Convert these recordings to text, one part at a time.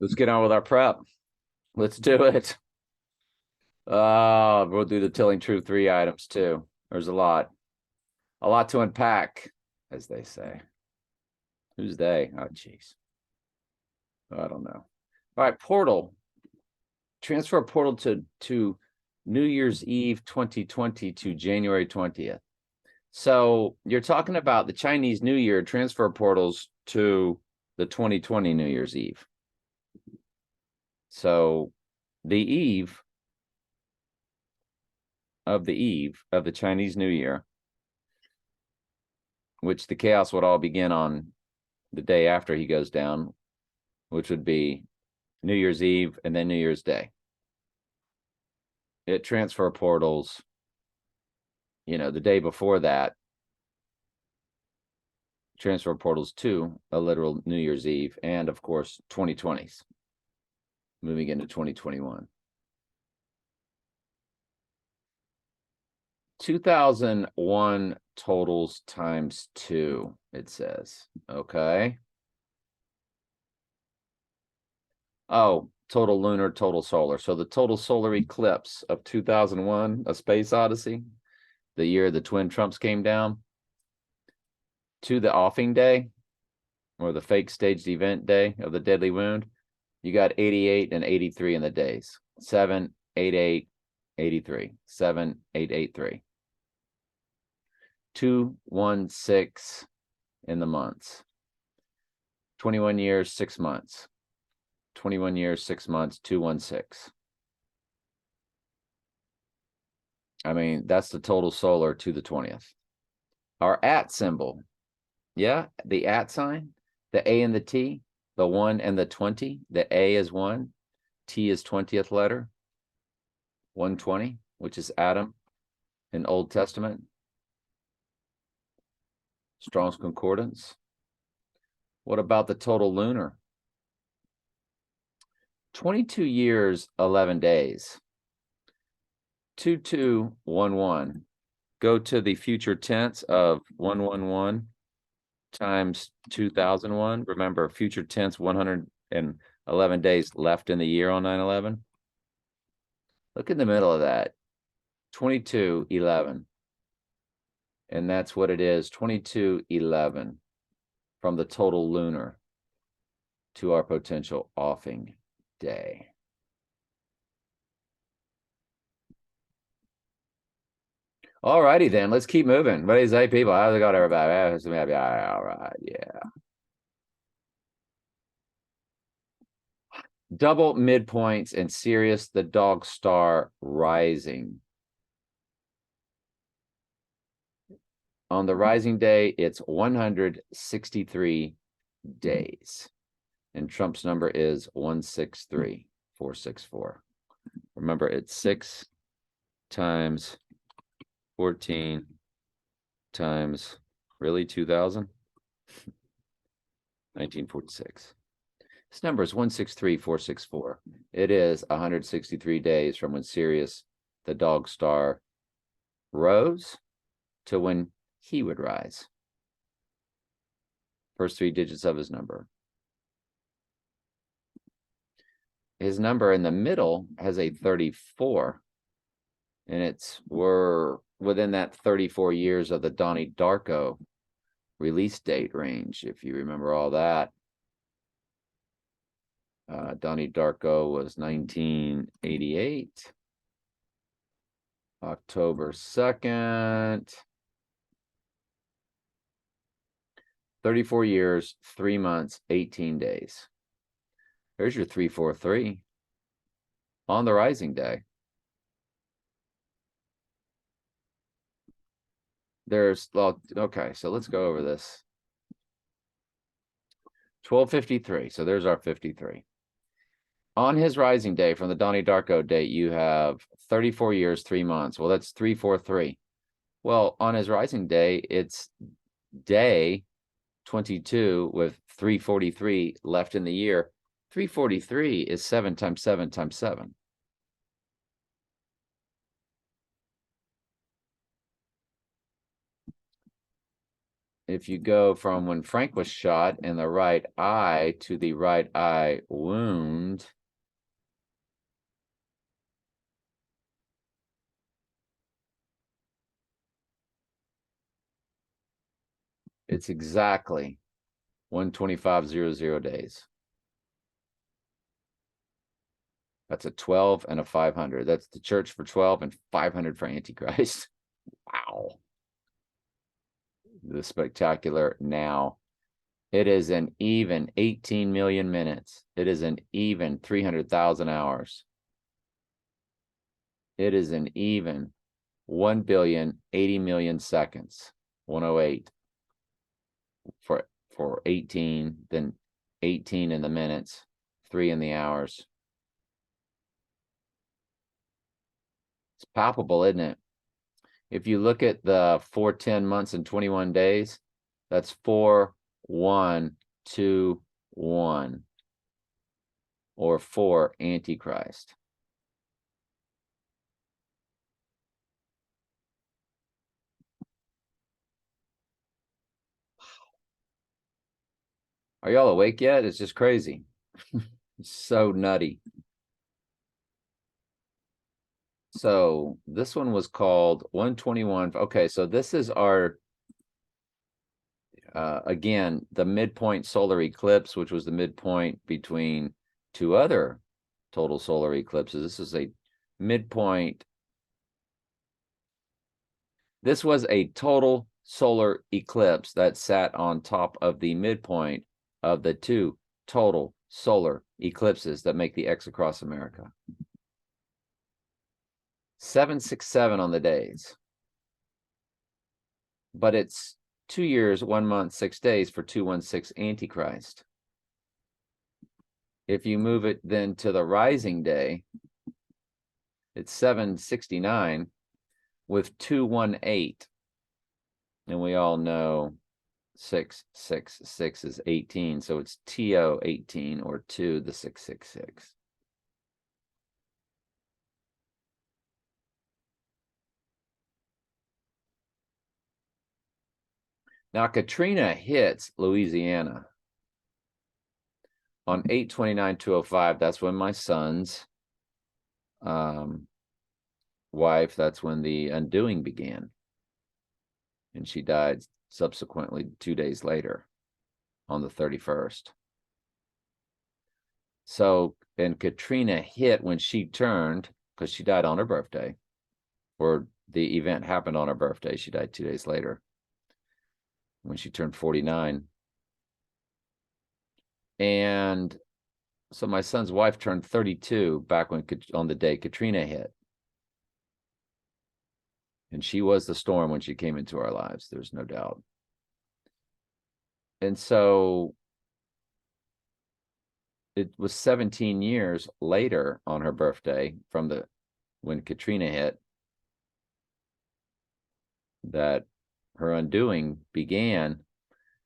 Let's get on with our prep. Let's do it. We'll do the Telling Truth 3 items too. There's a lot to unpack, as they say. Who's they? Oh, jeez. I don't know. All right, portal. Transfer portal to New Year's Eve 2020 to January 20th. So you're talking about the Chinese New Year transfer portals to the 2020 New Year's Eve. So the eve of the Chinese New Year, which the chaos would all begin on the day after he goes down, which would be New Year's Eve and then New Year's Day. It transfer portals, the day before that, transfer portals to a literal New Year's Eve and, of course, 2020s, moving into 2021. 2001 totals times 2, it says. Okay. Oh, total lunar, total solar. So the total solar eclipse of 2001, A Space Odyssey, the year the twin Trumps came down, to the offing day, or the fake staged event day of the deadly wound, you got 88 and 83 in the days. 7, 8, 8, 83. 7, 8, 8, 3. 2, 1, 6 in the months. 21 years, 6 months. 21 years, 6 months, 2, 1, 6. I mean, that's the total solar to the 20th. Our at symbol, yeah, the at sign, the A and the T, the 1 and the 20. The A is 1, T is 20th letter, 120, which is Adam in Old Testament. Strong's Concordance. What about the total lunar? 22 years, 11 days. 2211. Go to the future tense of 111 times 2001. Remember, future tense, 111 days left in the year on 9/11. Look in the middle of that. 2211. And that's what it is, 2211 from the total lunar to our potential offing day. All righty then, let's keep moving. What do you say, people? How's it going, everybody? All right, yeah. Double midpoints and Sirius, the dog star rising. On the rising day, it's 163 days. And Trump's number is 163,464. Remember, it's 6 times 14 times, really, 2000? 1946. This number is 163,464. It is 163 days from when Sirius, the dog star, rose to when he would rise. First 3 digits of his number. His number in the middle has a 34, and we're within that 34 years of the Donnie Darko release date range, if you remember all that. Donnie Darko was 1988, October 2nd. 34 years, 3 months, 18 days. There's your 343 on the rising day. Okay, so let's go over this. 1253, so there's our 53. On his rising day from the Donnie Darko date, you have 34 years, 3 months. Well, that's 343. Well, on his rising day, it's day 22 with 343 left in the year. 343 is 7 times 7 times 7. if you go from when Frank was shot in the right eye to the right eye wound, it's exactly 125.00 days. That's a 12 and a 500. That's the church for 12 and 500 for Antichrist. Wow. The spectacular now. It is an even 18 million minutes. It is an even 300,000 hours. It is an even 1,080,000,000 seconds. 108 for 18, then 18 in the minutes, 3 in the hours. It's palpable, isn't it? If you look at the 410 months and 21 days, that's 4, 1, 2, 1, or 4 Antichrist. Are y'all awake yet? It's just crazy. It's so nutty. So this one was called 121. Okay, so this is our, again, the midpoint solar eclipse, which was the midpoint between two other total solar eclipses. This is a midpoint. This was a total solar eclipse that sat on top of the midpoint of the two total solar eclipses that make the X across America. 767 on the days. But it's 2 years, 1 month, 6 days for 216 Antichrist. If you move it then to the rising day, it's 769 with 218. And we all know 666 is 18, so it's TO 18 or 2 the 666. Now Katrina hits Louisiana on 8/29/205. That's when my son's wife, that's when the undoing began. And she died subsequently 2 days later on the 31st. So, and Katrina hit when she turned, because she died on her birthday, or the event happened on her birthday. She died 2 days later when she turned 49. And so my son's wife turned 32 back when, on the day Katrina hit. And she was the storm when she came into our lives. There's no doubt. And so it was 17 years later on her birthday from when Katrina hit that her undoing began,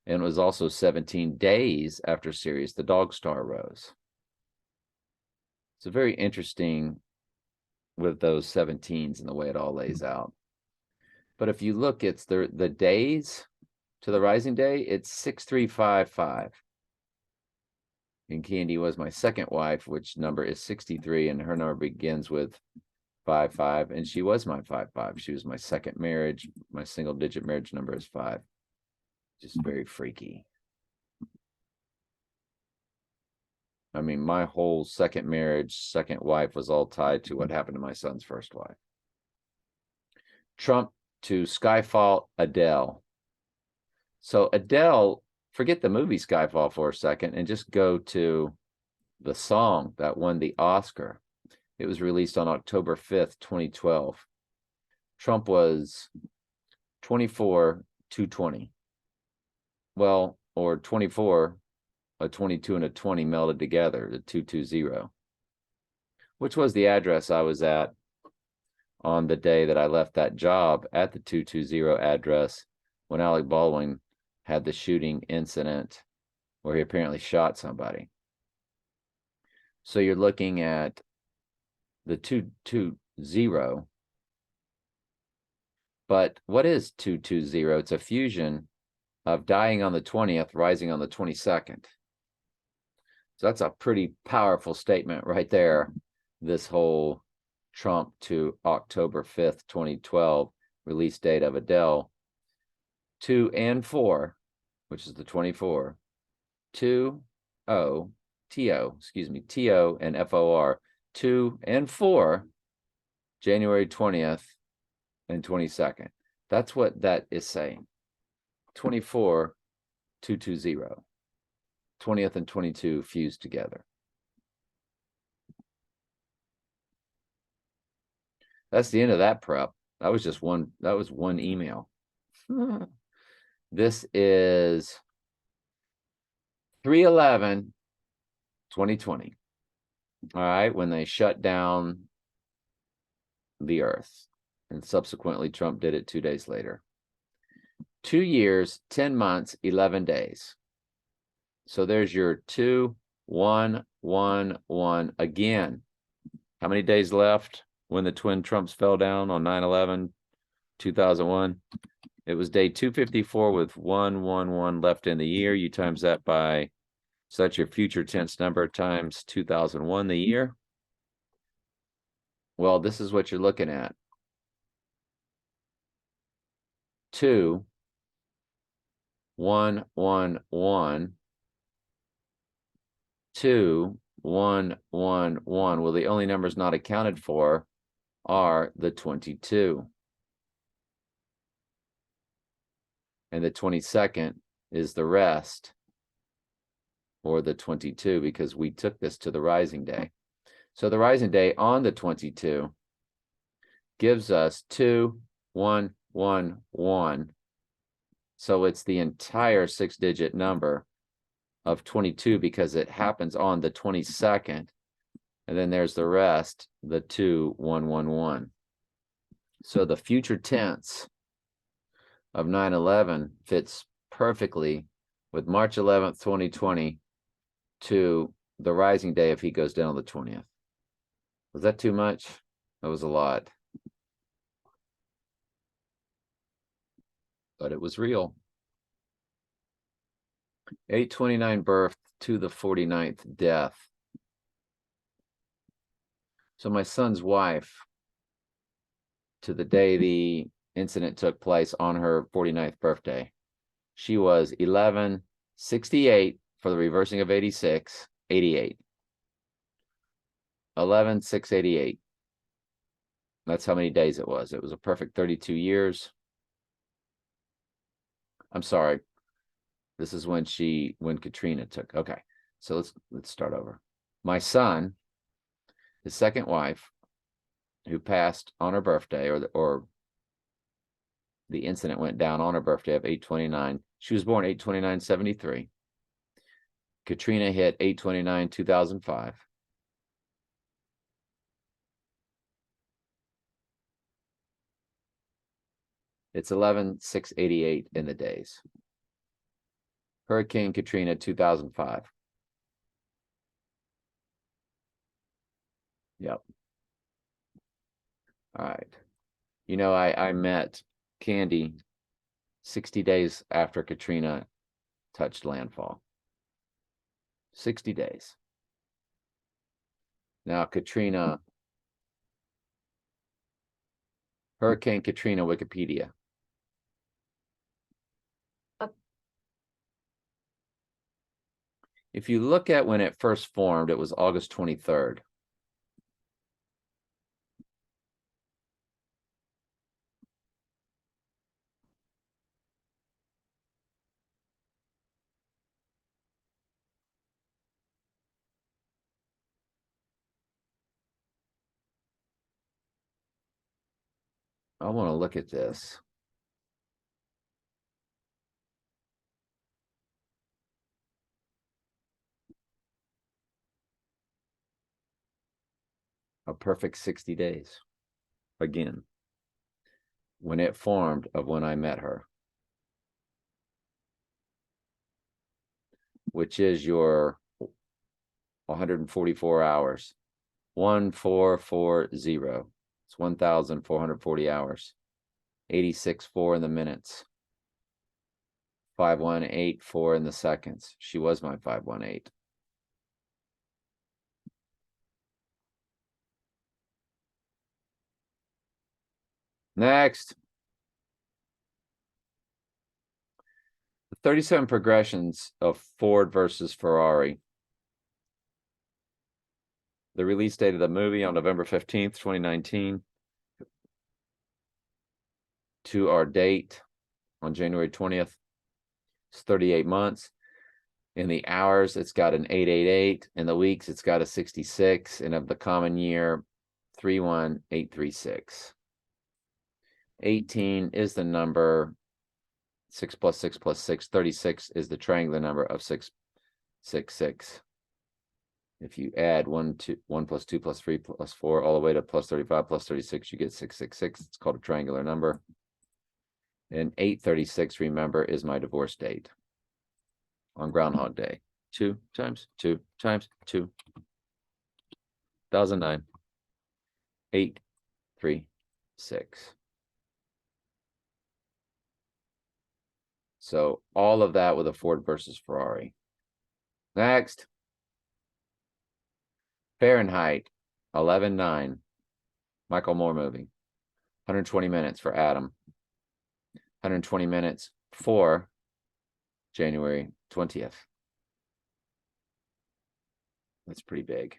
and it was also 17 days after Sirius the Dog Star rose. It's a very interesting with those 17s and the way it all lays out. But if you look, it's the days to the rising day, it's 6355. And Candy was my second wife, which number is 63, and her number begins with 55, and she was my 55. She was my second marriage. My single digit marriage number is 5. Just very freaky. I mean, my whole second marriage, second wife was all tied to what happened to my son's first wife. Trump to Skyfall, Adele. So Adele, forget the movie Skyfall for a second and just go to the song that won the Oscar. It was released on October 5th, 2012. Trump was 24-220. Well, or 24, a 22 and a 20 melded together, the 220, which was the address I was at on the day that I left that job, at the 220 address when Alec Baldwin had the shooting incident where he apparently shot somebody. So you're looking at the 220. But what is 220? It's a fusion of dying on the 20th, rising on the 22nd. So that's a pretty powerful statement right there. This whole Trump to October 5th, 2012 release date of Adele. 2 and 4, which is the 24. 2, O, T-O, excuse me, T-O and F-O-R. 2 and 4, January 20th and 22nd. That's what that is saying. 24, 220. 20th and 22 fused together. That's the end of that prep. That was just one, that was one email. This is 3/11/2020. All right, when they shut down the earth. And subsequently, Trump did it 2 days later. 2 years, 10 months, 11 days. So there's your 2, 1, 1, 1 again. How many days left when the twin Trumps fell down on 9/11/2001? It was day 254 with 111 left in the year. You times that by, so that's your future tense number times 2001, the year. Well, this is what you're looking at. 2, 1, 1, 1. 2, 1, 1, 1. Well, the only numbers not accounted for are the 22. And the 22nd is the rest, or the 22, because we took this to the rising day. So the rising day on the 22 gives us 2, 1, 1, 1. So it's the entire 6-digit number of 22 because it happens on the 22nd. And then there's the rest, the 2, 1, 1, 1. So the future tense of 9/11 fits perfectly with March 11th, 2020 to the rising day if he goes down on the 20th. Was that too much? That was a lot. But it was real. 8/29 birth to the 49th death. So my son's wife, to the day the incident took place on her 49th birthday, she was 11/68 for the reversing of 86, 88. 11/6/88. That's how many days it was. It was a perfect 32 years. I'm sorry. This is when Katrina took. Okay. So let's start over. My son, his second wife, who passed on her birthday, or the incident went down on her birthday of 8/29. She was born 8/29/73. Katrina hit 8/29/2005. It's 11/6/88 in the days. Hurricane Katrina 2005. Yep. All right. You know, I met Candy 60 days after Katrina touched landfall. 60 days. Now, Hurricane Katrina Wikipedia. If you look at when it first formed, it was August 23rd. I want to look at this. A perfect 60 days. Again, when it formed of when I met her, which is your 144 hours. 1440. It's 1,440 hours. 86.4 in the minutes. 5184 in the seconds. She was my 518. Next. The 37 progressions of Ford versus Ferrari. The release date of the movie on November 15th, 2019. To our date on January 20th. It's 38 months. In the hours, it's got an 888. In the weeks, it's got a 66. And of the common year, 31836. 18 is the number. 6 plus 6 plus 6. 36 is the triangular number of 666. If you add 1 plus 2 plus 3 plus 4 all the way to plus 35 plus 36, you get 666. It's called a triangular number. And 836, remember, is my divorce date on Groundhog Day. 2 times 2 times 2. 1009. 836. So all of that with a Ford versus Ferrari. Next. Fahrenheit 11/9. Michael Moore movie. 120 minutes for Adam. 120 minutes for January 20th. That's pretty big.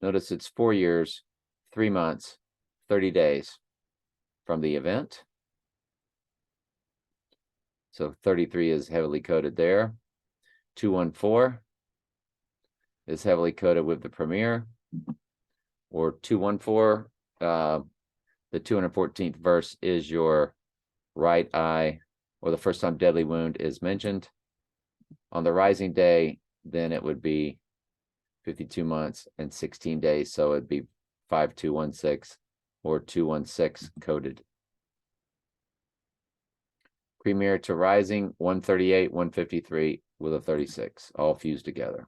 Notice it's 4 years, 3 months, 30 days from the event. So 33 is heavily coded there. 214 is heavily coded with the premiere. Or 214, the 214th verse is your right eye, or the first time deadly wound is mentioned. On the rising day, then it would be 52 months and 16 days. So it'd be 5216 or 216 coded. Premiere to rising, 138, 153 with a 36, all fused together.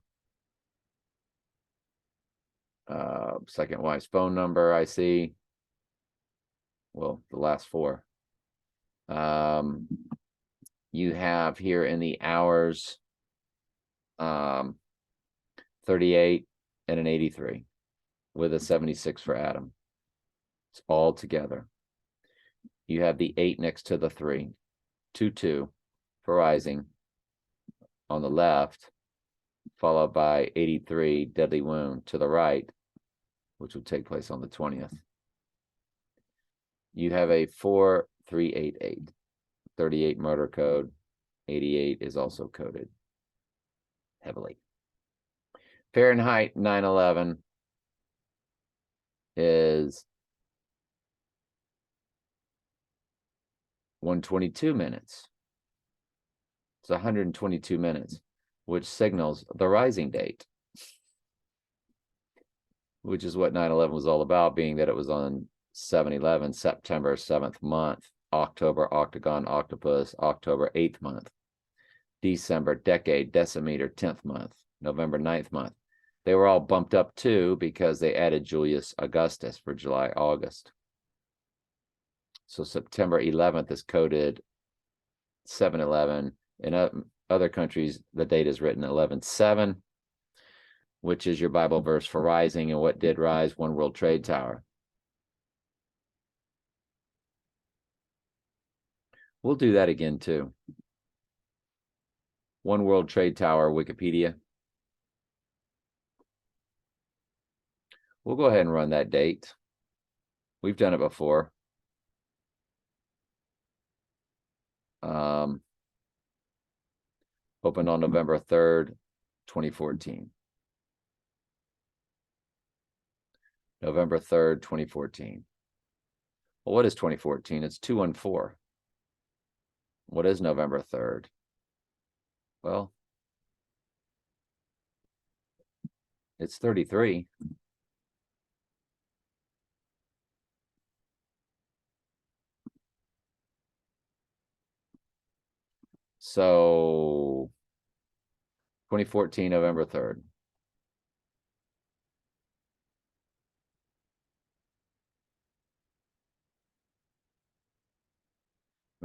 Second wife's phone number, I see. Well, the last 4. You have here in the hours 38 and an 83 with a 76 for Adam. It's all together. You have the 8 next to the 3. 2-2 for rising on the left, followed by 83 deadly wound to the right, which will take place on the 20th. You have a 4388, 38 murder code. 88 is also coded heavily. Fahrenheit 9/11 is 122 minutes. It's 122 minutes, which signals the rising date, which is what 9/11 was all about, being that it was on 7/11, September 7th month, October, octagon, octopus, October 8th month, December, decade, decimeter, 10th month, November 9th month. They were all bumped up too because they added Julius Augustus for July, August. So September 11th is coded 7/11. In other countries, the date is written 11/7, which is your Bible verse for rising. And what did rise? One World Trade Tower. We'll do that again too. One World Trade Tower, Wikipedia. We'll go ahead and run that date. We've done it before. Opened on November 3rd, 2014. November 3rd, 2014. Well, what is 2014? It's 214. What is November 3rd? Well, it's 33. So 2014, November 3rd.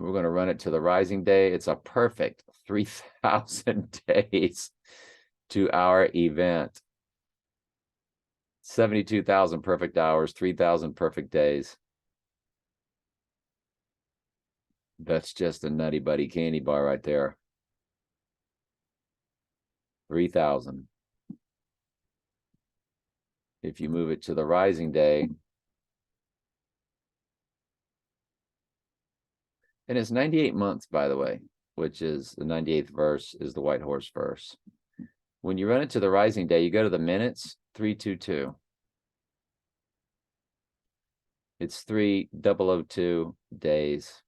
And we're going to run it to the rising day. It's a perfect 3,000 days to our event. 72,000 perfect hours, 3,000 perfect days. That's just a Nutty Buddy candy bar right there. 3,000. If you move it to the rising day, and it's 98 months, by the way, which is the 98th verse is the White Horse verse. When you run it to the rising day, you go to the minutes, 322. It's 3,002 days.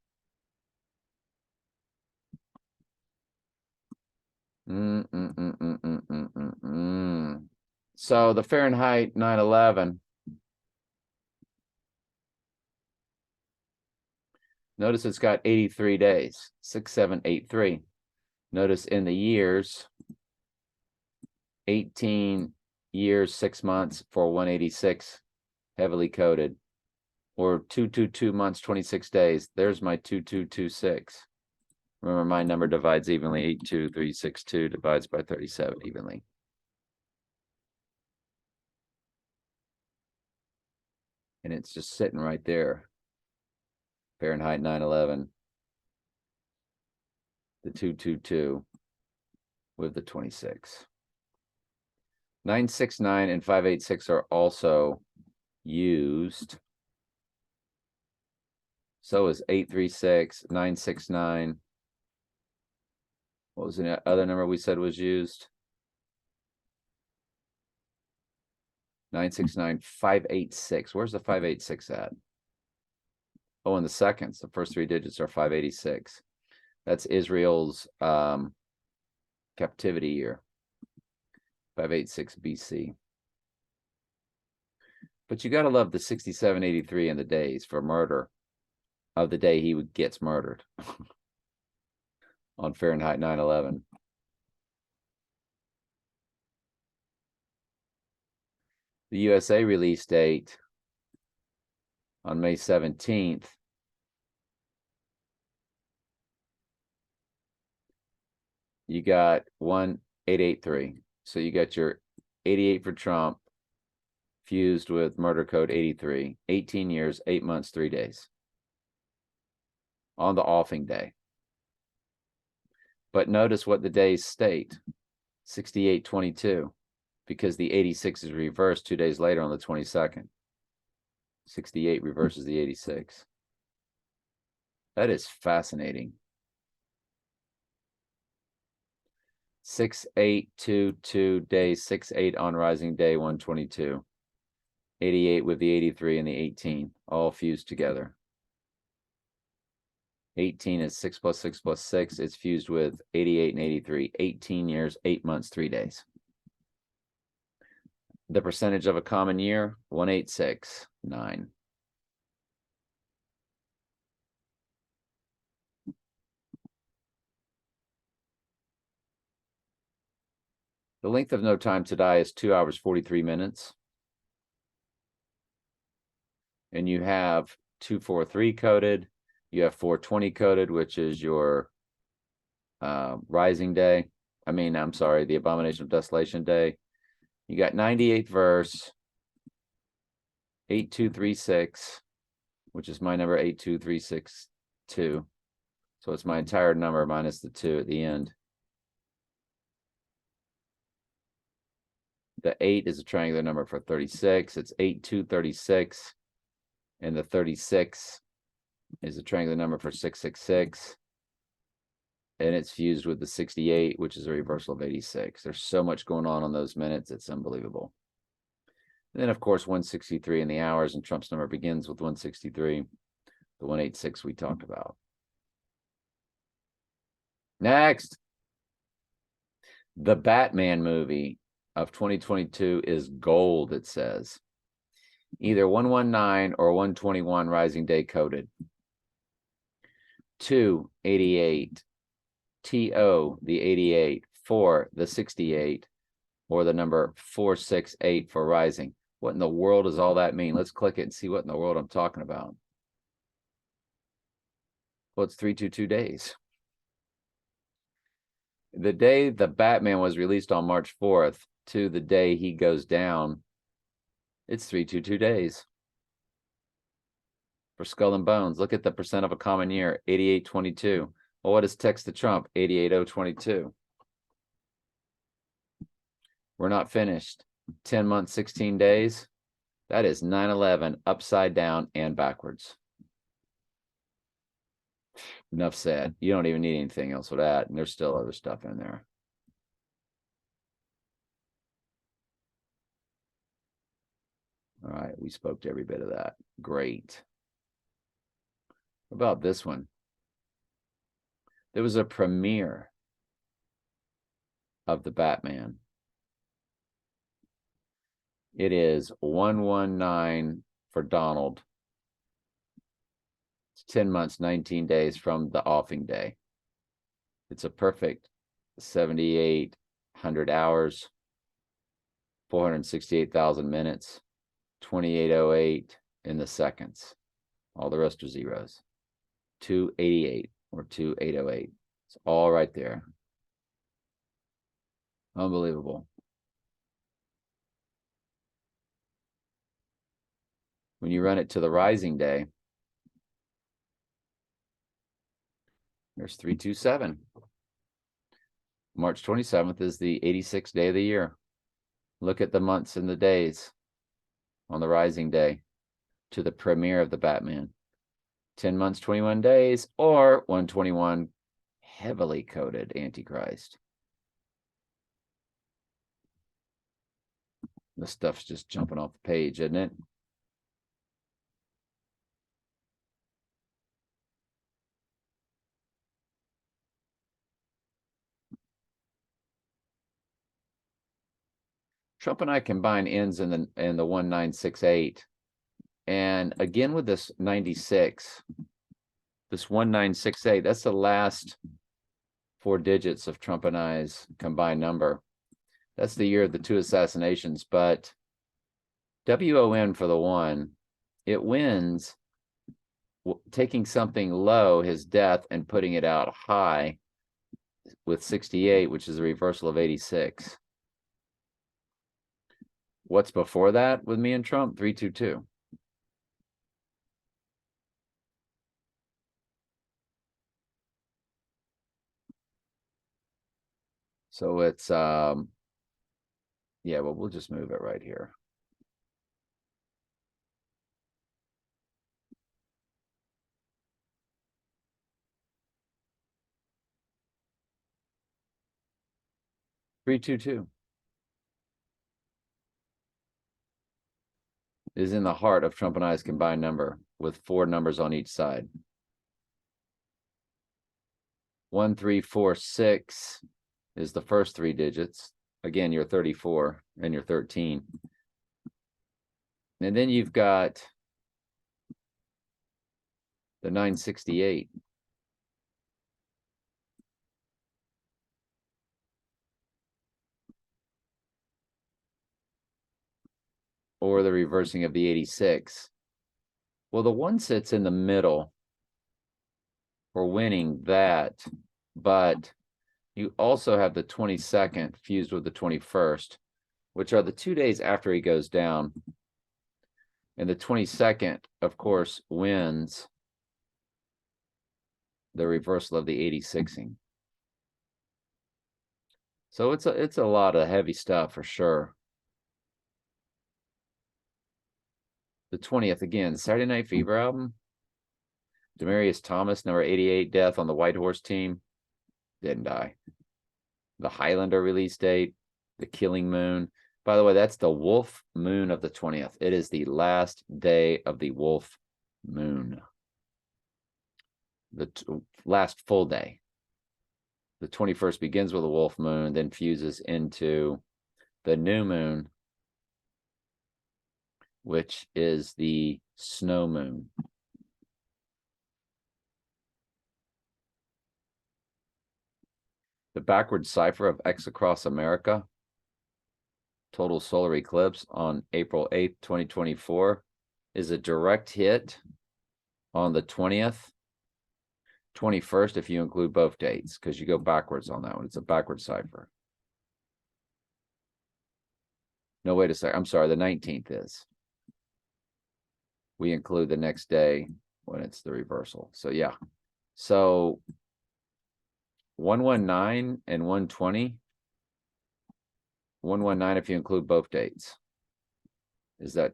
So the Fahrenheit 9/11. Notice it's got 83 days, 6783. Notice in the years, 18 years, 6 months for 186, heavily coded. Or 222 months, 26 days. There's my 2226. Remember, my number divides evenly. 82362 divides by 37 evenly. And it's just sitting right there. Fahrenheit 9/11. The 222 with the 26. 969 and 586 are also used. So is 836, 969. What was the other number we said was used? 969, 586. Where's the 586 at? Oh, in the seconds. The first 3 digits are 586. That's Israel's captivity year. 586 BC. But you got to love the 6783 in the days for murder of the day he gets murdered on Fahrenheit 9/11. The USA release date on May 17th. You got 1883. So you got your 88 for Trump fused with murder code 83. 18 years, 8 months, 3 days. On the offing day. But notice what the days state. 6822. Because the 86 is reversed 2 days later on the 22nd. 68 reverses the 86. That is fascinating. 6822 days, 68 on rising day, 122. 88 with the 83 and the 18, all fused together. 18 is 6 plus 6 plus 6. It's fused with 88 and 83. 18 years, 8 months, 3 days. The percentage of a common year, 1869. The length of no time to die is 2 hours, 43 minutes. And you have 243 coded. You have 420 coded, which is your rising day. I'm sorry, the Abomination of Desolation day. You got 98th verse, 8236, which is my number, 82362. So it's my entire number minus the 2 at the end. The 8 is a triangular number for 36. It's 8236. And the 36 is a triangular number for 666. And it's fused with the 68, which is a reversal of 86. There's so much going on those minutes. It's unbelievable. And then, of course, 163 in the hours, and Trump's number begins with 163, the 186 we talked about. Next. The Batman movie of 2022 is gold, it says. Either 119 or 121 rising day coded. 288. TO, the 88, 4, the 68, or the number 468 for rising. What in the world does all that mean? Let's click it and see what in the world I'm talking about. Well, it's 322 days. The day the Batman was released on March 4th to the day he goes down, it's 322 days. For Skull and Bones, look at the percent of a common year, 8822. Well, what is text to Trump? 88022. We're not finished. 10 months, 16 days. That is 9/11 upside down and backwards. Enough said. You don't even need anything else with that. And there's still other stuff in there. All right, we spoke to every bit of that. Great. What about this one? There was a premiere of the Batman. It is 119 for Donald. It's 10 months, 19 days from the offing day. It's a perfect 7,800 hours, 468,000 minutes, 2808 in the seconds. All the rest are zeros. 288 or 2808. It's all right there. Unbelievable. When you run it to the rising day, there's 327. March 27th is the 86th day of the year. Look at the months and the days on the rising day to the premiere of the Batman. 10 months, 21 days, or 121 heavily coded Antichrist. The stuff's just jumping off the page, isn't it? Trump and I combine ends in the 1968. And again with this 96, this 1968, that's the last 4 digits of Trump and I's combined number. That's the year of the 2 assassinations, but WON for the 1, it wins taking something low, his death, and putting it out high with 68, which is a reversal of 86. What's before that with me and Trump? 322. So it's yeah, well, we'll just move it right here. Three, two, two is in the heart of Trump and I's combined number with 4 numbers on each side. 1, 3, 4, 6 is the first 3 digits. Again, you're 34 and you're 13. And then you've got the 968. Or the reversing of the 86. Well, the 1 sits in the middle. We're winning that, but you also have the 22nd fused with the 21st, which are the 2 days after he goes down. And the 22nd, of course, wins the reversal of the 86ing. So it's a lot of heavy stuff for sure. The 20th, again, Saturday Night Fever album. Demaryius Thomas, number 88, death on the White Horse team. Didn't die. The Highlander release date. The Killing Moon. By the way, that's the Wolf Moon of the 20th. It is the last day of the Wolf Moon. The last full day. The 21st begins with a Wolf Moon, then fuses into the new moon, which is the Snow Moon. The backward cipher of X across America, total solar eclipse on April 8th, 2024, is a direct hit on the 20th 21st if you include both dates, because you go backwards on that one. It's a backwards cipher. No, wait a second. I'm sorry. The 19th is. We include the next day when it's the reversal. So yeah. So 119 and 120. 119 if you include both dates. Is that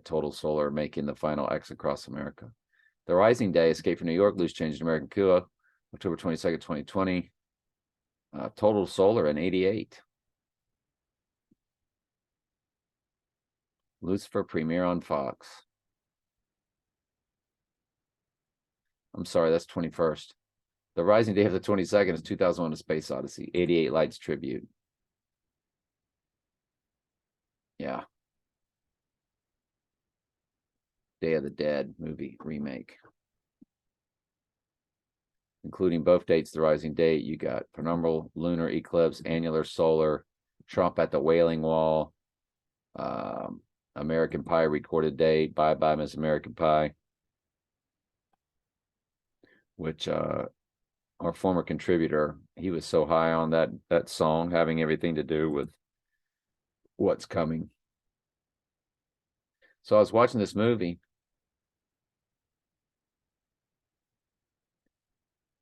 total solar making the final X across America? The rising day, escape from New York, loose change in American Kua, October 22nd, 2020. Total solar in 88. Lucifer premiere on Fox. I'm sorry, that's 21st. The rising day of the 22nd is 2001: A Space Odyssey, 88 Lights tribute. Yeah. Day of the Dead movie remake. Including both dates, the rising date, you got penumbral, lunar eclipse, annular solar, Trump at the Wailing Wall, American Pie recorded date, Bye Bye Miss American Pie, which our former contributor, he was so high on that song, having everything to do with what's coming. So I was watching this movie,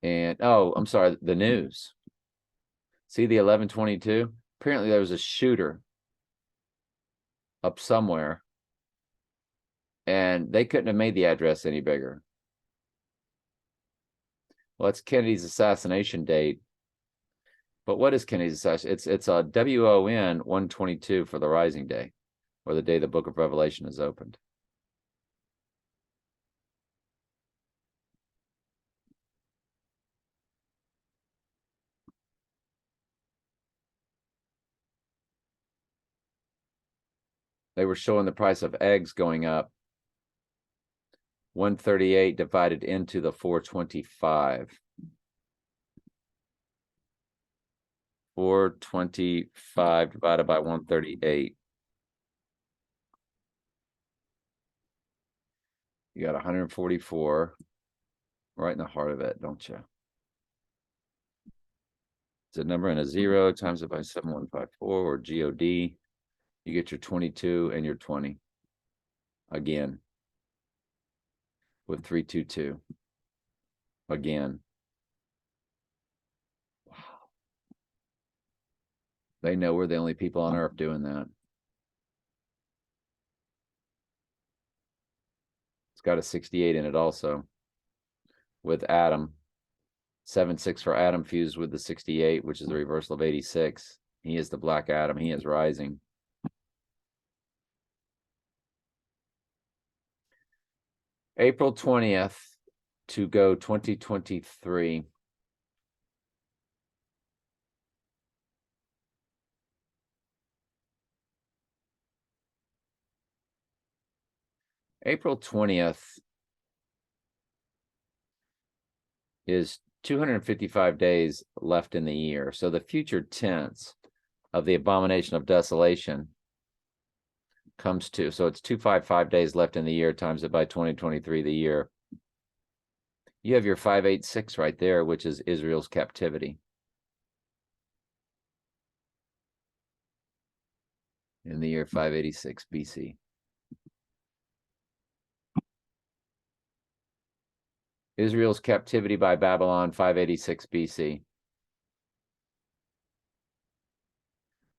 and oh, I'm sorry, the news. See the 1122? Apparently there was a shooter up somewhere, and they couldn't have made the address any bigger. Well, it's Kennedy's assassination date. But what is Kennedy's assassination? It's a WON 122 for the rising day, or the day the book of Revelation is opened. They were showing the price of eggs going up. 138 divided into the 425. 425 divided by 138. You got 144 right in the heart of it, don't you? It's a number and a 0, times it by 7154 or GOD. You get your 22 and your 20 again with 322 again. Wow. They know we're the only people on earth doing that. It's got a 68 in it also with Adam. 7-6 for Adam fused with the 68, which is the reversal of 86. He is the Black Adam. He is rising. April 20th to go 2023. April 20th is 255 days left in the year. So the future tense of the abomination of desolation comes to, so it's 255 days left in the year, times it by 2023, the year. You have your 586 right there, which is Israel's captivity. In the year 586 BC. Israel's captivity by Babylon, 586 BC.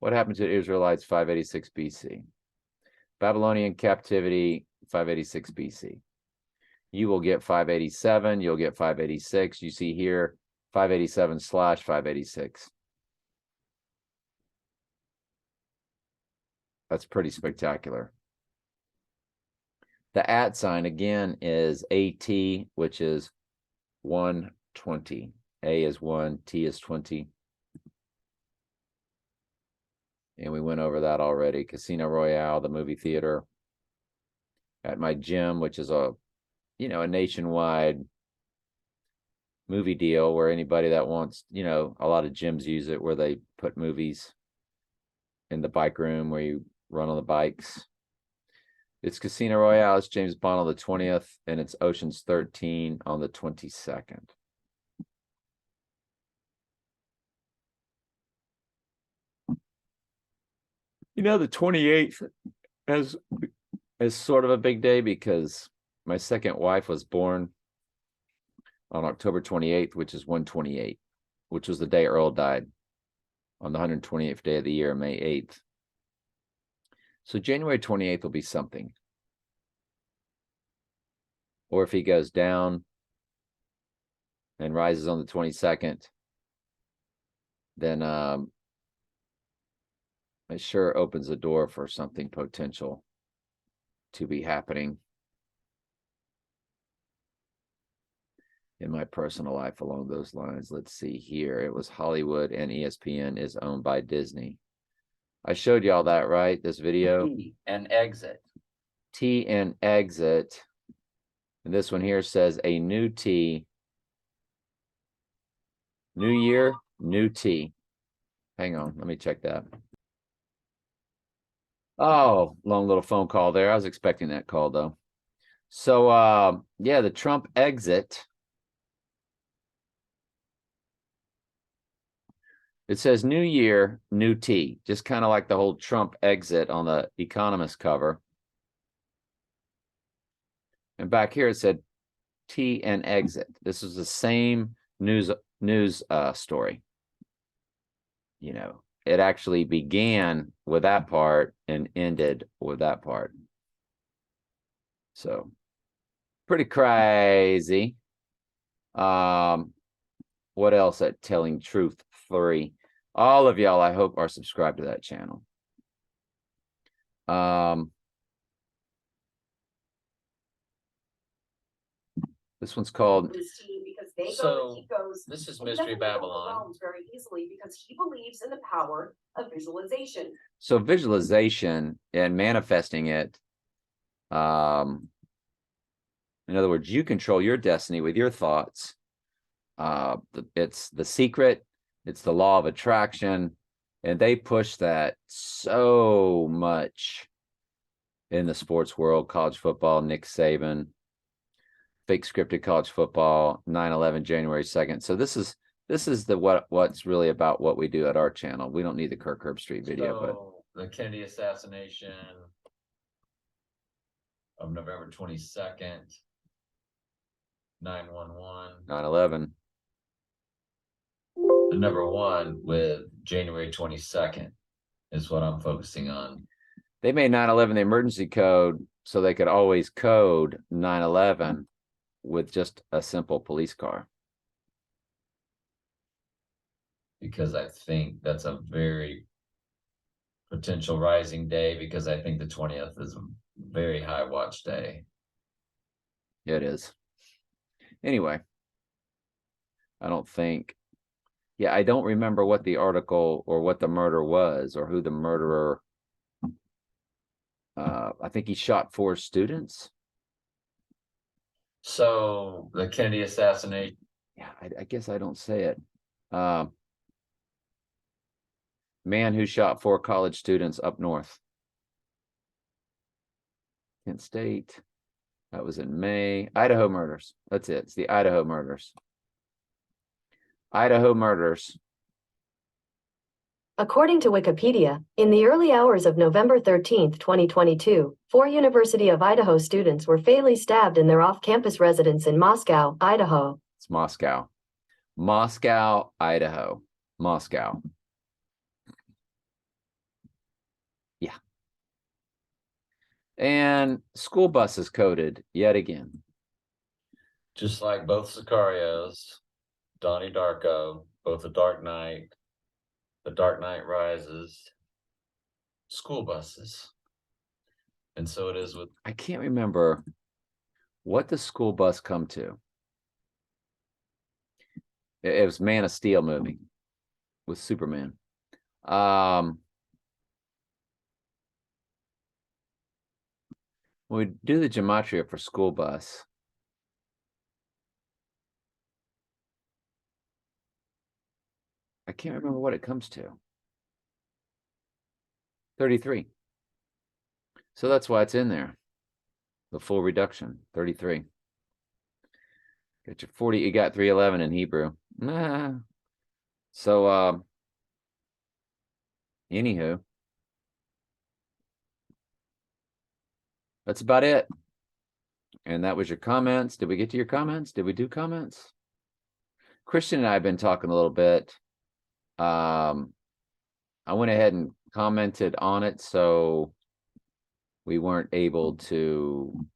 What happened to the Israelites, 586 BC? Babylonian captivity, 586 BC. You will get 587, you'll get 586. You see here, 587/586. That's pretty spectacular. The @ sign again is AT, which is 120. A is 1, T is 20. And we went over that already. Casino Royale, the movie theater. At my gym, which is a nationwide movie deal where anybody that wants, a lot of gyms use it, where they put movies in the bike room where you run on the bikes. It's Casino Royale. It's James Bond on the 20th, and it's Ocean's 13 on the 22nd. You know, the 28th is sort of a big day because my second wife was born on October 28th, which is 128, which was the day Earl died on the 128th day of the year, May 8th. So January 28th will be something. Or if he goes down and rises on the 22nd, then it sure opens the door for something potential to be happening in my personal life along those lines. Let's see here. It was Hollywood, and ESPN is owned by Disney. I showed y'all that, right? This video. T and exit. T and exit. And this one here says a new T. New year, new T. Hang on, let me check that. Oh, long little phone call there. I was expecting that call though. So yeah, the Trump exit. It says new year, new T, just kind of like the whole Trump exit on the Economist cover. And back here it said T and exit. This is the same news story. You know, it actually began with that part and ended with that part. So pretty crazy. What else at Telling Truth 3? All of y'all, I hope, are subscribed to that channel. This one's called. So this is Mystery Babylon. Very easily because he believes in the power of visualization. So visualization and manifesting it. In other words, you control your destiny with your thoughts. It's The Secret. It's the law of attraction. And they push that so much in the sports world, college football, Nick Saban, fake scripted college football, 9/11, January 2nd. So this is what's really about what we do at our channel. We don't need the Kirk Herbstreit video, but the Kennedy assassination of November 22nd, 9/11, 9/11. The number one with January 22nd is what I'm focusing on. They made 9/11 the emergency code so they could always code 9/11 with just a simple police car. Because I think that's a very potential rising day, because I think the 20th is a very high watch day. It is. Anyway, I don't think. Yeah, I don't remember what the article or what the murder was or who the murderer. I think he shot 4 students. So the Kennedy assassination. Yeah, I guess I don't say it. Man who shot 4 college students up north. Kent State. That was in May. Idaho murders. That's it. It's the Idaho murders. Idaho murders. According to Wikipedia, in the early hours of November 13, 2022, 4 University of Idaho students were fatally stabbed in their off-campus residence in Moscow, Idaho. It's Moscow. Moscow, Idaho. Moscow. Yeah. And school buses coded yet again. Just like both Sicarios, Donnie Darko, both The Dark Knight, The Dark Knight Rises, school buses. And so it is with. I can't remember what the school bus come to. It was Man of Steel movie with Superman. When we do the gematria for school bus, I can't remember what it comes to. 33. So that's why it's in there. The full reduction, 33. Got your 40, you got 311 in Hebrew. So, anywho, that's about it. And that was your comments. Did we get to your comments? Did we do comments? Christian and I have been talking a little bit. I went ahead and commented on it, so we weren't able to,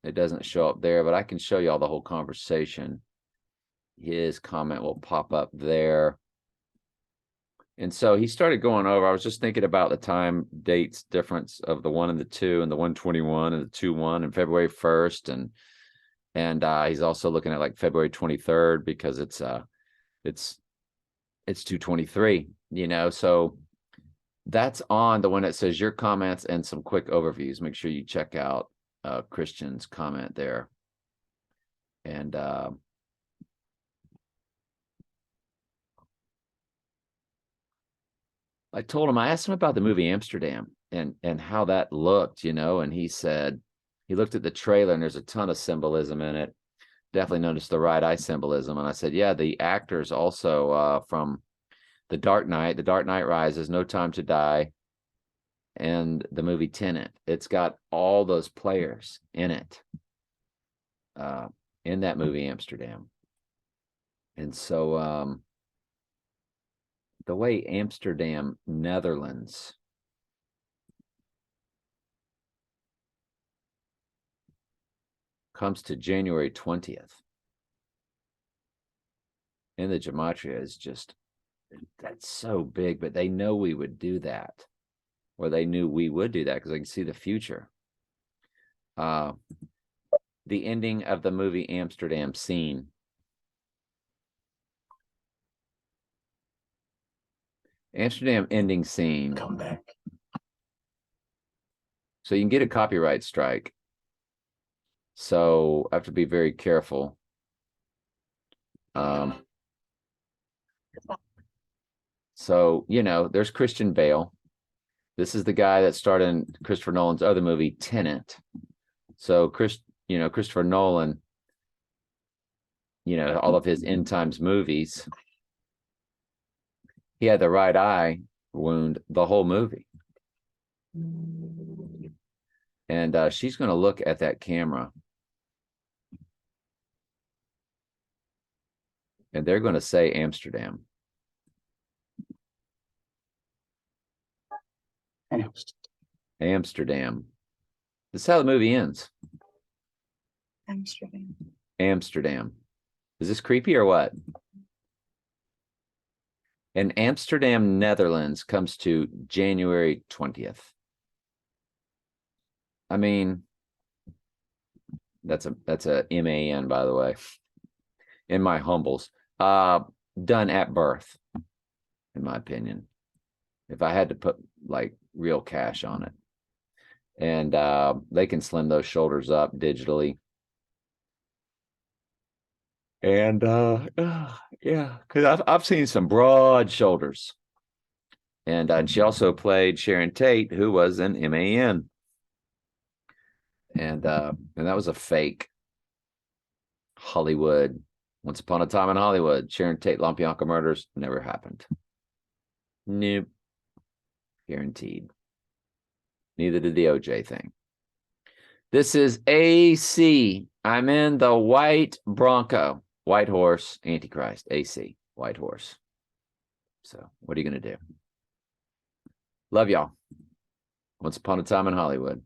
it doesn't show up there, but I can show you all the whole conversation. His comment will pop up there. And so he started going over, I was just thinking about the time dates difference of the 1 and the 2 and the 121 and the 2-1 and February 1st. And he's also looking at like February 23rd because it's 223, you know, so that's on the one that says your comments and some quick overviews. Make sure you check out Christian's comment there. And I told him, I asked him about the movie Amsterdam and how that looked, you know, and he said he looked at the trailer and there's a ton of symbolism in it. Definitely noticed the right eye symbolism. And I said, yeah, the actors also from The Dark Knight Rises, No Time to Die, and the movie Tenet. It's got all those players in it, in that movie Amsterdam. And so the way Amsterdam, Netherlands comes to January 20th. And the gematria is just, that's so big, but they know we would do that. Or they knew we would do that because they can see the future. The ending of the movie Amsterdam scene. Amsterdam ending scene. Come back. So you can get a copyright strike. So I have to be very careful. So, you know, there's Christian Bale. This is the guy that starred in Christopher Nolan's other movie, Tenet. So Christopher Nolan, you know, all of his end times movies, he had the right eye wound the whole movie. And she's going to look at that camera. And they're going to say Amsterdam. Amsterdam. This is how the movie ends. Amsterdam. Is this creepy or what? And Amsterdam, Netherlands comes to January 20th. I mean, that's a MAN, by the way, in my humbles. Done at birth, in my opinion. If I had to put like real cash on it. And they can slim those shoulders up digitally. And yeah, because I've seen some broad shoulders. And she also played Sharon Tate, who was an MAN. And that was a fake Hollywood. Once Upon a Time in Hollywood. Sharon Tate LaBianca murders never happened. Nope. Guaranteed. Neither did the OJ thing. This is AC. I'm in the white Bronco. White horse, Antichrist. AC. White horse. So what are you going to do? Love y'all. Once Upon a Time in Hollywood.